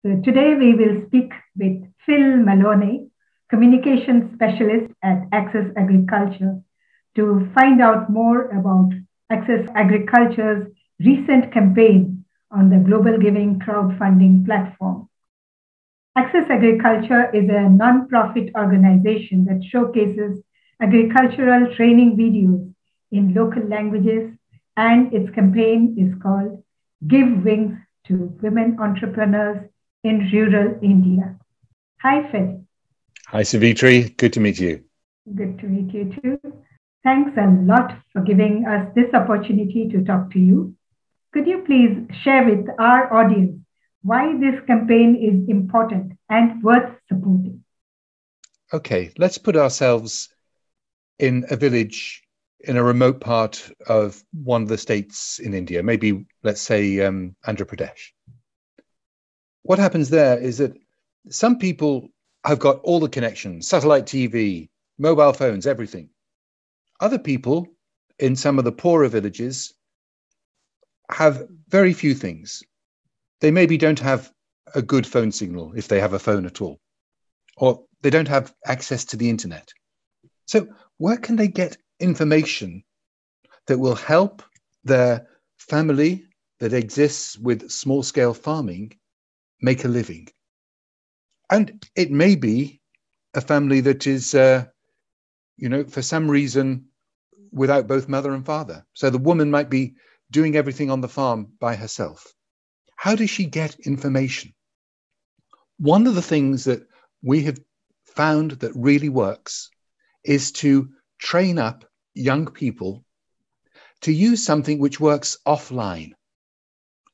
So today we will speak with Phil Malone, communication specialist at Access Agriculture, to find out more about Access Agriculture's recent campaign on the Global Giving crowdfunding platform. Access Agriculture is a non-profit organization that showcases agricultural training videos in local languages, and its campaign is called Give Wings to Women Entrepreneurs in Rural India. Hi, Phil. Hi, Savitri. Good to meet you. Good to meet you too. Thanks a lot for giving us this opportunity to talk to you. Could you please share with our audience why this campaign is important and worth supporting? Okay, let's put ourselves in a village in a remote part of one of the states in India, maybe let's say Andhra Pradesh. What happens there is that some people have got all the connections, satellite TV, mobile phones, everything. Other people in some of the poorer villages have very few things. They maybe don't have a good phone signal if they have a phone at all, or they don't have access to the internet. So where can they get information that will help their family that exists with small-scale farming make a living? And it may be a family that is, for some reason, without both mother and father. So the woman might be doing everything on the farm by herself. How does she get information? One of the things that we have found that really works is to train up young people to use something which works offline.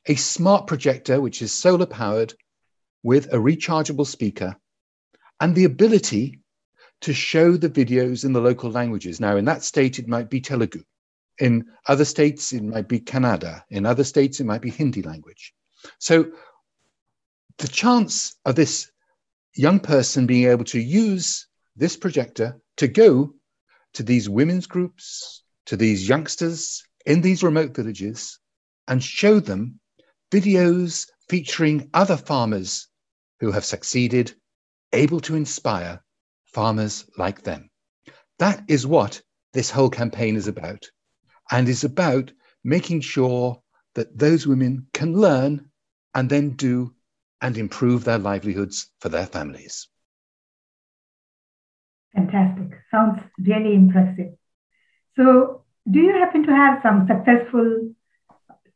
A smart projector, which is solar powered with a rechargeable speaker, and the ability to show the videos in the local languages. Now, in that state, it might be Telugu. In other states, it might be Kannada. In other states, it might be Hindi language. So the chance of this young person being able to use this projector to go to these women's groups, to these youngsters in these remote villages, and show them videos featuring other farmers who have succeeded, able to inspire farmers like them. That is what this whole campaign is about, and is about making sure that those women can learn and then do and improve their livelihoods for their families. Fantastic. Sounds really impressive. So, do you happen to have some successful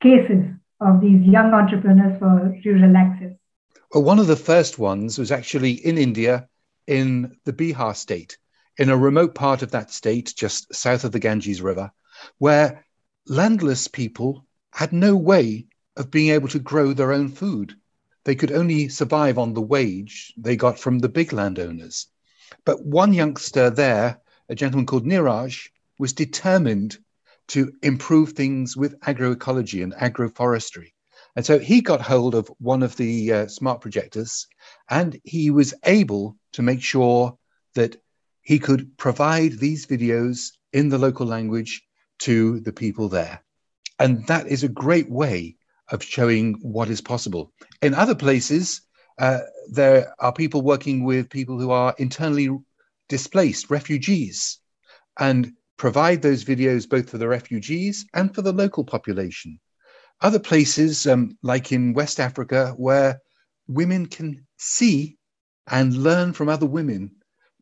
cases of these young entrepreneurs for rural access? Well, one of the first ones was actually in India, in the Bihar state, in a remote part of that state, just south of the Ganges River, where landless people had no way of being able to grow their own food. They could only survive on the wage they got from the big landowners. But one youngster there, a gentleman called Niraj, was determined to improve things with agroecology and agroforestry. And so he got hold of one of the smart projectors, and he was able to make sure that he could provide these videos in the local language to the people there. And that is a great way of showing what is possible. In other places, there are people working with people who are internally displaced, refugees, and provide those videos both for the refugees and for the local population. Other places, like in West Africa, where women can see and learn from other women,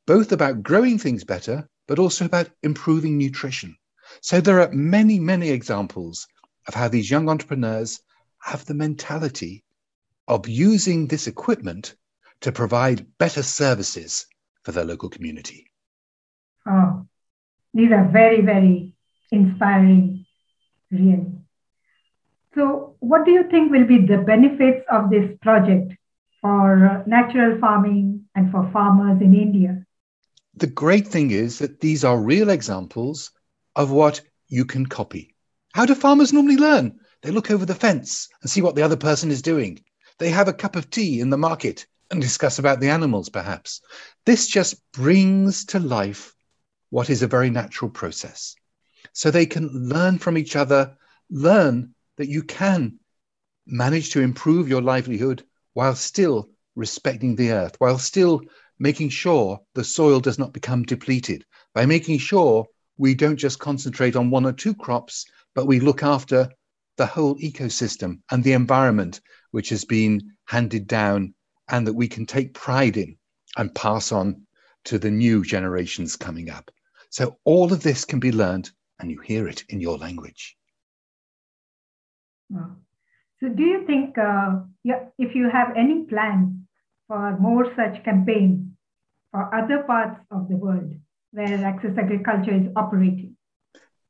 both about growing things better, but also about improving nutrition. So there are many, many examples of how these young entrepreneurs have the mentality of using this equipment to provide better services for their local community. Oh, these are very, very inspiring, really. So what do you think will be the benefits of this project for natural farming and for farmers in India? The great thing is that these are real examples of what you can copy. How do farmers normally learn? They look over the fence and see what the other person is doing. They have a cup of tea in the market and discuss about the animals, perhaps. This just brings to life what is a very natural process. So they can learn from each other, learn that you can manage to improve your livelihood while still respecting the earth, while still making sure the soil does not become depleted, by making sure we don't just concentrate on one or two crops, but we look after the whole ecosystem and the environment which has been handed down and that we can take pride in and pass on to the new generations coming up. So all of this can be learned, and you hear it in your language. Wow. So do you think if you have any plans for more such campaigns for other parts of the world where access agriculture is operating?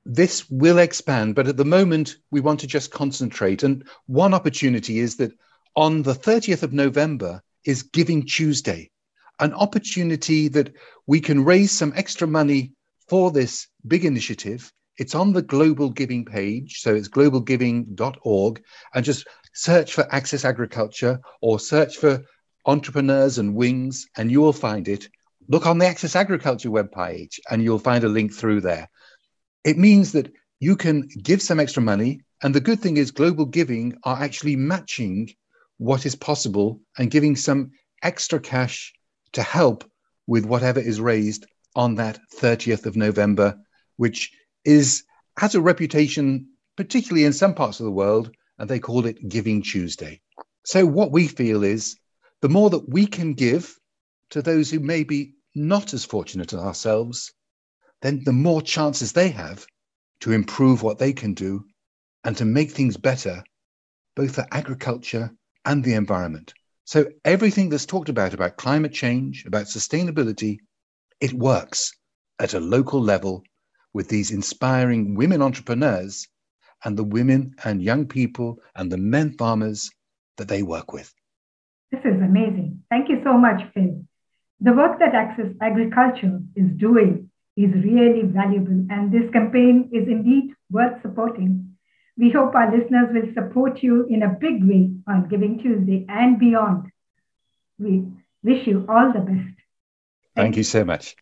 This will expand, but at the moment we want to just concentrate. And one opportunity is that on the 30th of November is Giving Tuesday, an opportunity that we can raise some extra money for this big initiative. It's on the Global Giving page, so it's globalgiving.org, and just search for Access Agriculture or search for Entrepreneurs and Wings, and you will find it. Look on the Access Agriculture webpage, and you'll find a link through there. It means that you can give some extra money, and the good thing is Global Giving are actually matching what is possible and giving some extra cash to help with whatever is raised on that 30th of November, which has a reputation, particularly in some parts of the world, and they call it Giving Tuesday. So what we feel is the more that we can give to those who may be not as fortunate as ourselves, then the more chances they have to improve what they can do and to make things better, both for agriculture and the environment. So everything that's talked about climate change, about sustainability, it works at a local level with these inspiring women entrepreneurs and the women and young people and the men farmers that they work with. This is amazing. Thank you so much, Phil. The work that Access Agriculture is doing is really valuable, and this campaign is indeed worth supporting. We hope our listeners will support you in a big way on Giving Tuesday and beyond. We wish you all the best. Thank you so much.